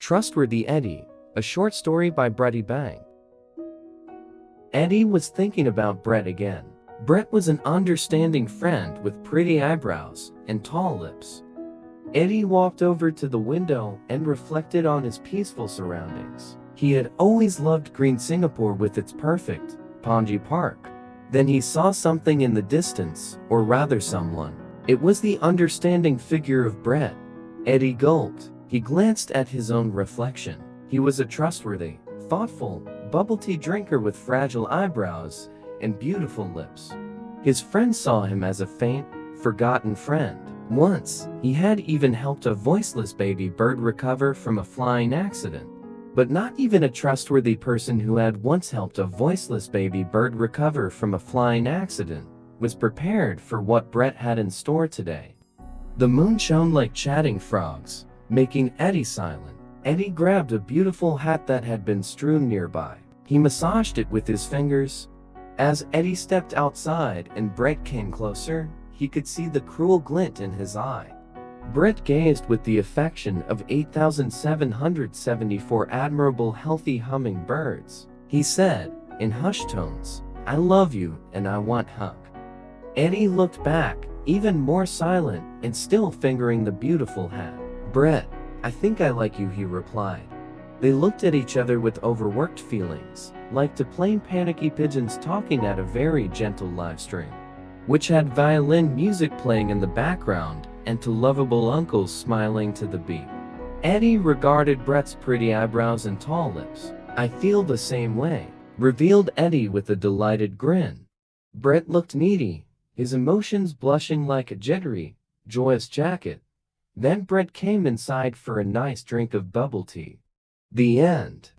Trustworthy Eddie, a short story by Bretty Bang. Eddie was thinking about Brett again. Brett was an understanding friend with pretty eyebrows and tall lips. Eddie walked over to the window and reflected on his peaceful surroundings. He had always loved green Singapore with its perfect, pongy park. Then he saw something in the distance, or rather someone. It was the understanding figure of Brett. Eddie gulped. He glanced at his own reflection. He was a trustworthy, thoughtful, bubble tea drinker with fragile eyebrows and beautiful lips. His friends saw him as a faint, forgotten friend. Once, he had even helped a voiceless baby bird recover from a flying accident. But not even a trustworthy person who had once helped a voiceless baby bird recover from a flying accident was prepared for what Brett had in store today. The moon shone like chatting frogs, making Eddie silent. Eddie grabbed a beautiful hat that had been strewn nearby. He massaged it with his fingers. As Eddie stepped outside and Brett came closer, he could see the cruel glint in his eye. Brett gazed with the affection of 8,774 admirable healthy humming birds. He said, in hushed tones, "I love you and I want hug." Eddie looked back, even more silent and still fingering the beautiful hat. "Brett, I think I like you," he replied. They looked at each other with overworked feelings, like two plain panicky pigeons talking at a very gentle live stream, which had violin music playing in the background and two lovable uncles smiling to the beat. Eddie regarded Brett's pretty eyebrows and tall lips. "I feel the same way," revealed Eddie with a delighted grin. Brett looked needy, his emotions blushing like a jittery, joyous jacket. Then Brett came inside for a nice drink of bubble tea. The end.